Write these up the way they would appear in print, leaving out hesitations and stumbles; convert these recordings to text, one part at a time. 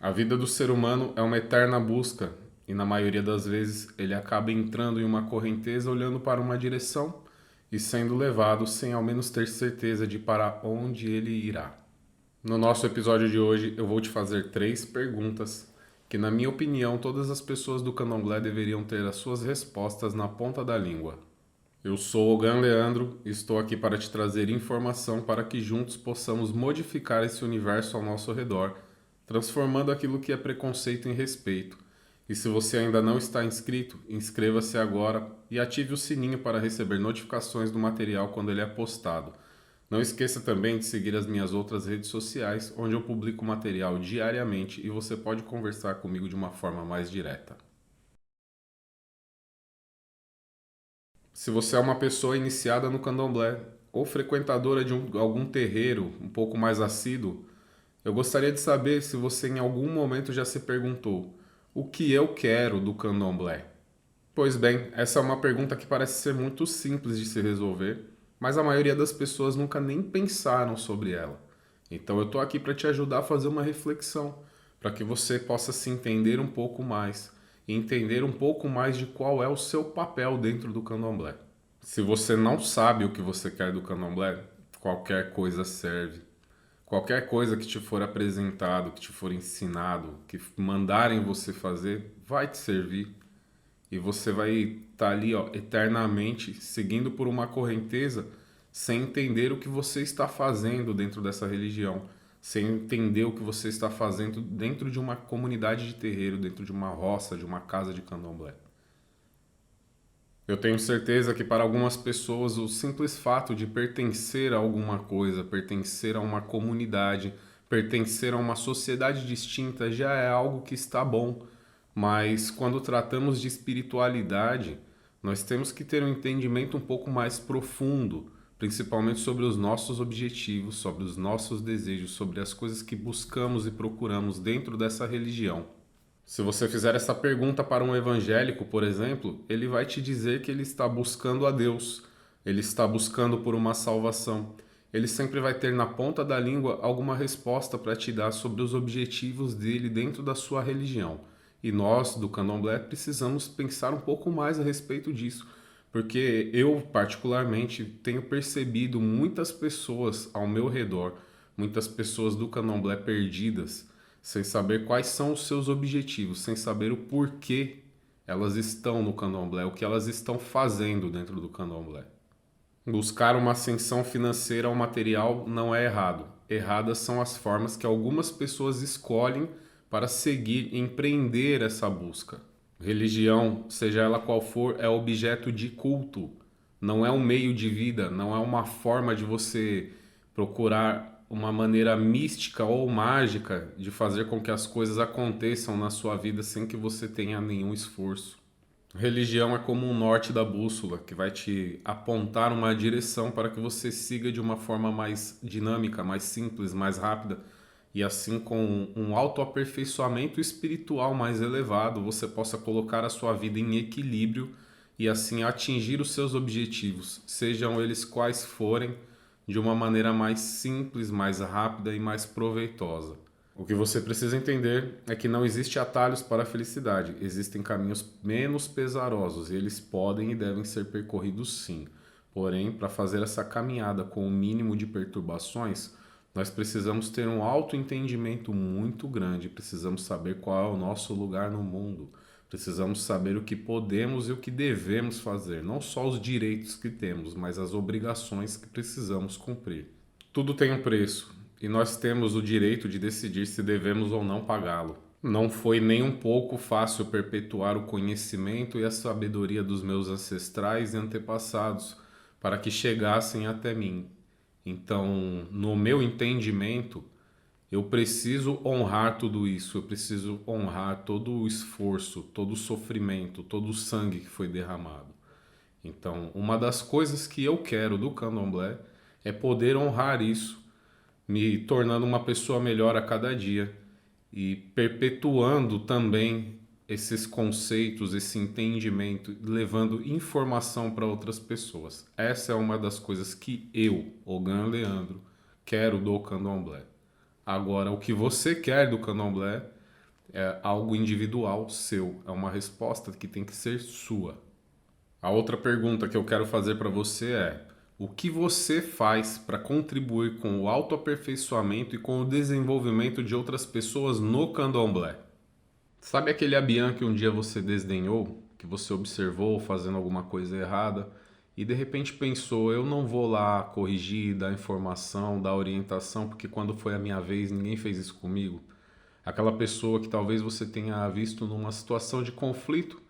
A vida do ser humano é uma eterna busca e, na maioria das vezes, ele acaba entrando em uma correnteza olhando para uma direção e sendo levado sem ao menos ter certeza de para onde ele irá. No nosso episódio de hoje, eu vou te fazer 3 perguntas que, na minha opinião, todas as pessoas do candomblé deveriam ter as suas respostas na ponta da língua. Eu sou Ogan Leandro e estou aqui para te trazer informação para que juntos possamos modificar esse universo ao nosso redor, transformando aquilo que é preconceito em respeito. E se você ainda não está inscrito, inscreva-se agora e ative o sininho para receber notificações do material quando ele é postado. Não esqueça também de seguir as minhas outras redes sociais, onde eu publico material diariamente e você pode conversar comigo de uma forma mais direta. Se você é uma pessoa iniciada no candomblé ou frequentadora de algum terreiro um pouco mais assíduo, eu gostaria de saber se você em algum momento já se perguntou: o que eu quero do candomblé? Pois bem, essa é uma pergunta que parece ser muito simples de se resolver, mas a maioria das pessoas nunca nem pensaram sobre ela. Então eu estou aqui para te ajudar a fazer uma reflexão, para que você possa se entender um pouco mais e entender um pouco mais de qual é o seu papel dentro do candomblé. Se você não sabe o que você quer do candomblé, qualquer coisa serve. Qualquer coisa que te for apresentado, que te for ensinado, que mandarem você fazer, vai te servir. E você vai estar ali, ó, eternamente seguindo por uma correnteza sem entender o que você está fazendo dentro dessa religião, sem entender o que você está fazendo dentro de uma comunidade de terreiro, dentro de uma roça, de uma casa de candomblé. Eu tenho certeza que para algumas pessoas o simples fato de pertencer a alguma coisa, pertencer a uma comunidade, pertencer a uma sociedade distinta já é algo que está bom. Mas quando tratamos de espiritualidade, nós temos que ter um entendimento um pouco mais profundo, principalmente sobre os nossos objetivos, sobre os nossos desejos, sobre as coisas que buscamos e procuramos dentro dessa religião. Se você fizer essa pergunta para um evangélico, por exemplo, ele vai te dizer que ele está buscando a Deus, ele está buscando por uma salvação. Ele sempre vai ter na ponta da língua alguma resposta para te dar sobre os objetivos dele dentro da sua religião. E nós, do Candomblé, precisamos pensar um pouco mais a respeito disso, porque eu, particularmente, tenho percebido muitas pessoas ao meu redor, muitas pessoas do Candomblé perdidas, sem saber quais são os seus objetivos, sem saber o porquê elas estão no candomblé, o que elas estão fazendo dentro do candomblé. Buscar uma ascensão financeira ou material não é errado. Erradas são as formas que algumas pessoas escolhem para seguir e empreender essa busca. Religião, seja ela qual for, é objeto de culto. Não é um meio de vida, não é uma forma de você procurar uma maneira mística ou mágica de fazer com que as coisas aconteçam na sua vida sem que você tenha nenhum esforço. Religião é como um norte da bússola, que vai te apontar uma direção para que você siga de uma forma mais dinâmica, mais simples, mais rápida. E assim, com um autoaperfeiçoamento espiritual mais elevado, você possa colocar a sua vida em equilíbrio e assim atingir os seus objetivos, sejam eles quais forem, de uma maneira mais simples, mais rápida e mais proveitosa. O que você precisa entender é que não existe atalhos para a felicidade, existem caminhos menos pesarosos e eles podem e devem ser percorridos sim. Porém, para fazer essa caminhada com o mínimo de perturbações, nós precisamos ter um autoentendimento muito grande, precisamos saber qual é o nosso lugar no mundo, precisamos saber o que podemos e o que devemos fazer, não só os direitos que temos, mas as obrigações que precisamos cumprir. Tudo tem um preço e nós temos o direito de decidir se devemos ou não pagá-lo. Não foi nem um pouco fácil perpetuar o conhecimento e a sabedoria dos meus ancestrais e antepassados para que chegassem até mim. Então, no meu entendimento, eu preciso honrar tudo isso, eu preciso honrar todo o esforço, todo o sofrimento, todo o sangue que foi derramado. Então, uma das coisas que eu quero do candomblé é poder honrar isso, me tornando uma pessoa melhor a cada dia e perpetuando também esses conceitos, esse entendimento, levando informação para outras pessoas. Essa é uma das coisas que eu, Ogan Leandro, quero do candomblé. Agora, o que você quer do candomblé É algo individual seu, é uma resposta que tem que ser sua. A outra pergunta que eu quero fazer para você é: o que você faz para contribuir com o autoaperfeiçoamento e com o desenvolvimento de outras pessoas no candomblé? Sabe aquele Abian que um dia você desdenhou, que você observou fazendo alguma coisa errada e de repente pensou: eu não vou lá corrigir, dar informação, dar orientação, porque quando foi a minha vez ninguém fez isso comigo? Aquela pessoa que talvez você tenha visto numa situação de conflito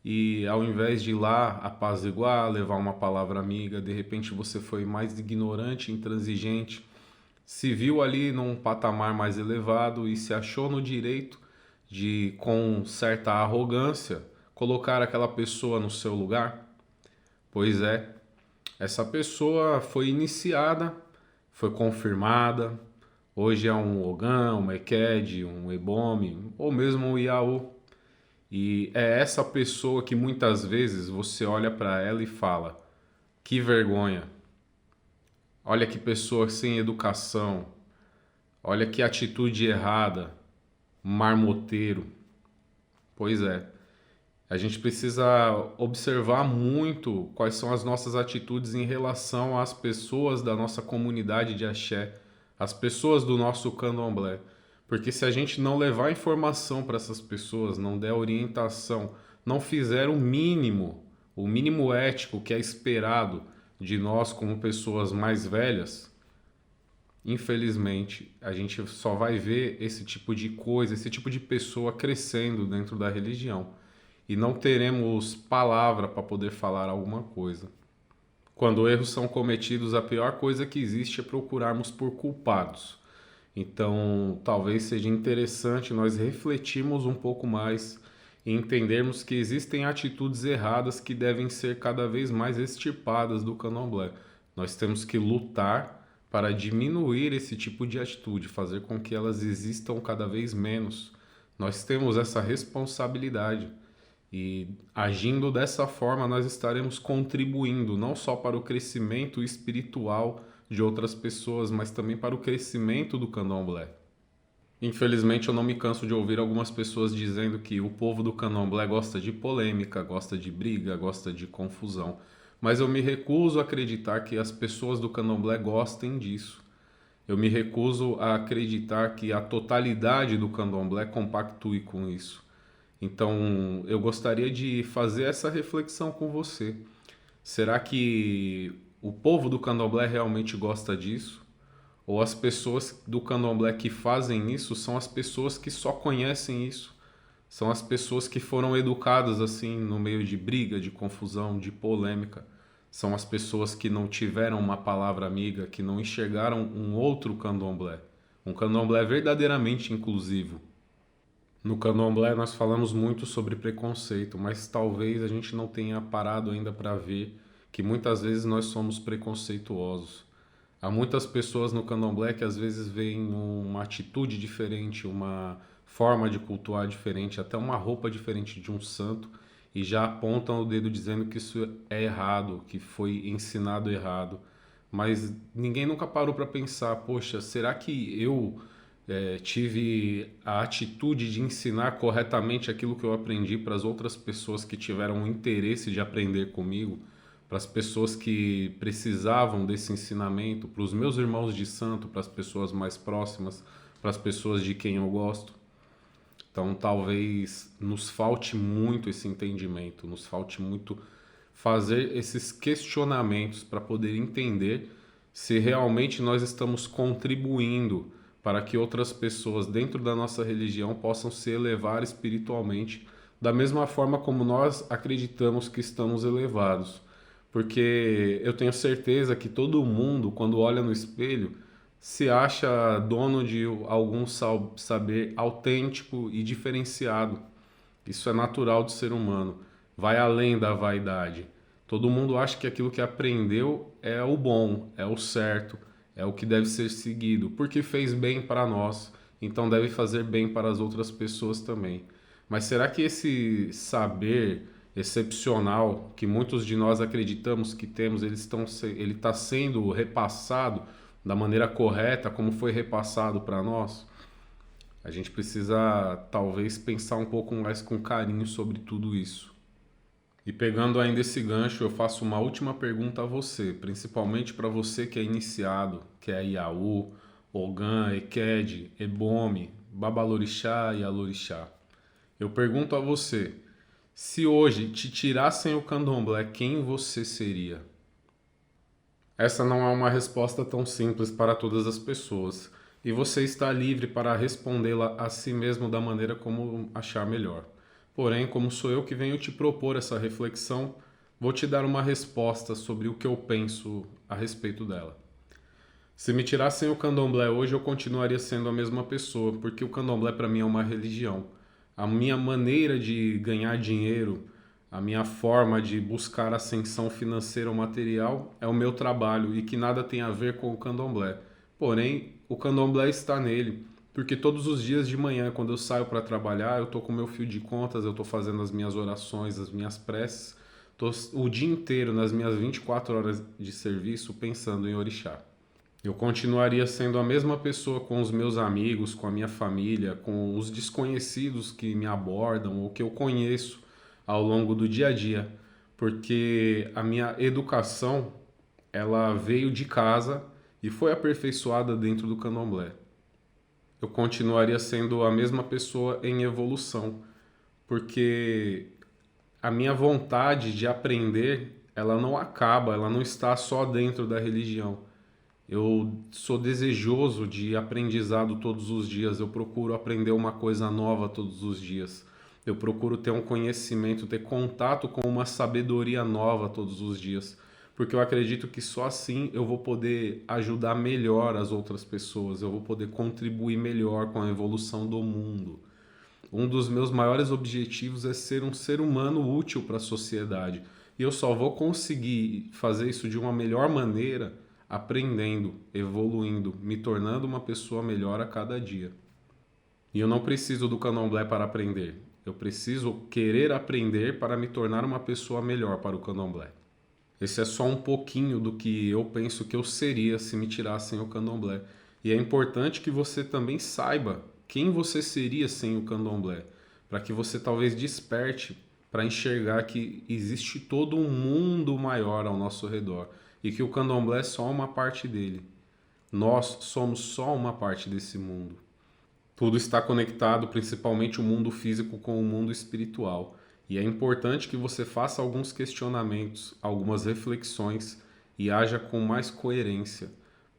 e ao invés de ir lá apaziguar, levar uma palavra amiga, de repente você foi mais ignorante, intransigente, se viu ali num patamar mais elevado e se achou no direito de, com certa arrogância, colocar aquela pessoa no seu lugar? Pois é, essa pessoa foi iniciada, foi confirmada, hoje é um Ogã, um Eked, um Ebome ou mesmo um Iaô. E é essa pessoa que muitas vezes você olha para ela e fala: que vergonha, olha que pessoa sem educação, olha que atitude errada, marmoteiro. Pois é, a gente precisa observar muito quais são as nossas atitudes em relação às pessoas da nossa comunidade de axé, as pessoas do nosso candomblé. Porque se a gente não levar informação para essas pessoas, não der orientação, não fizer o mínimo ético que é esperado de nós como pessoas mais velhas, infelizmente, a gente só vai ver esse tipo de coisa, esse tipo de pessoa crescendo dentro da religião. E não teremos palavra para poder falar alguma coisa. Quando erros são cometidos, a pior coisa que existe é procurarmos por culpados. Então, talvez seja interessante nós refletirmos um pouco mais e entendermos que existem atitudes erradas que devem ser cada vez mais extirpadas do candomblé. Nós temos que lutar para diminuir esse tipo de atitude, fazer com que elas existam cada vez menos. Nós temos essa responsabilidade e agindo dessa forma nós estaremos contribuindo não só para o crescimento espiritual de outras pessoas, mas também para o crescimento do candomblé. Infelizmente eu não me canso de ouvir algumas pessoas dizendo que o povo do candomblé gosta de polêmica, gosta de briga, gosta de confusão. Mas eu me recuso a acreditar que as pessoas do candomblé gostem disso. Eu me recuso a acreditar que a totalidade do candomblé compactue com isso. Então, eu gostaria de fazer essa reflexão com você. Será que o povo do candomblé realmente gosta disso? Ou as pessoas do candomblé que fazem isso são as pessoas que só conhecem isso? São as pessoas que foram educadas assim no meio de briga, de confusão, de polêmica. São as pessoas que não tiveram uma palavra amiga, que não enxergaram um outro candomblé. Um candomblé verdadeiramente inclusivo. No candomblé nós falamos muito sobre preconceito, mas talvez a gente não tenha parado ainda para ver que muitas vezes nós somos preconceituosos. Há muitas pessoas no candomblé que às vezes veem uma atitude diferente, uma forma de cultuar diferente, até uma roupa diferente de um santo e já apontam o dedo dizendo que isso é errado, que foi ensinado errado. Mas ninguém nunca parou para pensar: poxa, será que eu tive a atitude de ensinar corretamente aquilo que eu aprendi para as outras pessoas que tiveram o interesse de aprender comigo, para as pessoas que precisavam desse ensinamento, para os meus irmãos de santo, para as pessoas mais próximas, para as pessoas de quem eu gosto? Então talvez nos falte muito esse entendimento, nos falte muito fazer esses questionamentos para poder entender se realmente nós estamos contribuindo para que outras pessoas dentro da nossa religião possam se elevar espiritualmente da mesma forma como nós acreditamos que estamos elevados. Porque eu tenho certeza que todo mundo, quando olha no espelho, se acha dono de algum saber autêntico e diferenciado. Isso é natural do ser humano, vai além da vaidade. Todo mundo acha que aquilo que aprendeu é o bom, é o certo, é o que deve ser seguido, porque fez bem para nós, então deve fazer bem para as outras pessoas também. Mas será que esse saber excepcional que muitos de nós acreditamos que temos, ele está sendo repassado da maneira correta, como foi repassado para nós? A gente precisa talvez pensar um pouco mais com carinho sobre tudo isso. E pegando ainda esse gancho, eu faço uma última pergunta a você, principalmente para você que é iniciado, que é Iaú, Ogã, Eked, Ebome, Babalorixá e Alorixá. Eu pergunto a você, se hoje te tirassem o candomblé, quem você seria? Essa não é uma resposta tão simples para todas as pessoas, e você está livre para respondê-la a si mesmo da maneira como achar melhor. Porém, como sou eu que venho te propor essa reflexão, vou te dar uma resposta sobre o que eu penso a respeito dela. Se me tirassem o candomblé hoje, eu continuaria sendo a mesma pessoa, porque o candomblé para mim é uma religião. A minha maneira de ganhar dinheiro, a minha forma de buscar ascensão financeira ou material é o meu trabalho e que nada tem a ver com o candomblé. Porém, o candomblé está nele, porque todos os dias de manhã, quando eu saio para trabalhar, eu estou com o meu fio de contas, eu estou fazendo as minhas orações, as minhas preces, estou o dia inteiro nas minhas 24 horas de serviço pensando em orixá. Eu continuaria sendo a mesma pessoa com os meus amigos, com a minha família, com os desconhecidos que me abordam ou que eu conheço ao longo do dia a dia, porque a minha educação ela veio de casa e foi aperfeiçoada dentro do candomblé. Eu continuaria sendo a mesma pessoa em evolução, porque a minha vontade de aprender, ela não acaba, ela não está só dentro da religião. Eu sou desejoso de aprendizado todos os dias, eu procuro aprender uma coisa nova todos os dias. Eu procuro ter um conhecimento, ter contato com uma sabedoria nova todos os dias, porque eu acredito que só assim eu vou poder ajudar melhor as outras pessoas, eu vou poder contribuir melhor com a evolução do mundo. Um dos meus maiores objetivos é ser um ser humano útil para a sociedade. E eu só vou conseguir fazer isso de uma melhor maneira aprendendo, evoluindo, me tornando uma pessoa melhor a cada dia. E eu não preciso do candomblé para aprender. Eu preciso querer aprender para me tornar uma pessoa melhor para o candomblé. Esse é só um pouquinho do que eu penso que eu seria se me tirassem o candomblé. E é importante que você também saiba quem você seria sem o candomblé, para que você talvez desperte para enxergar que existe todo um mundo maior ao nosso redor e que o candomblé é só uma parte dele. Nós somos só uma parte desse mundo. Tudo está conectado, principalmente o mundo físico com o mundo espiritual. E é importante que você faça alguns questionamentos, algumas reflexões e haja com mais coerência,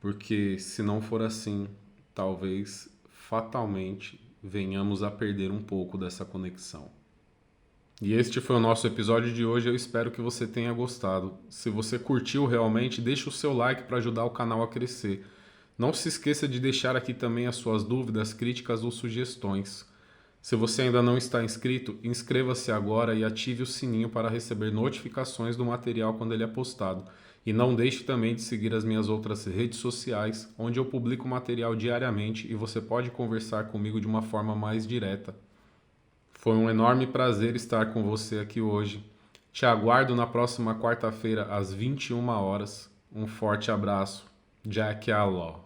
porque se não for assim, talvez fatalmente venhamos a perder um pouco dessa conexão. E este foi o nosso episódio de hoje, eu espero que você tenha gostado. Se você curtiu realmente, deixe o seu like para ajudar o canal a crescer. Não se esqueça de deixar aqui também as suas dúvidas, críticas ou sugestões. Se você ainda não está inscrito, inscreva-se agora e ative o sininho para receber notificações do material quando ele é postado. E não deixe também de seguir as minhas outras redes sociais, onde eu publico material diariamente e você pode conversar comigo de uma forma mais direta. Foi um enorme prazer estar com você aqui hoje. Te aguardo na próxima quarta-feira às 21 horas. Um forte abraço. Jack Aló.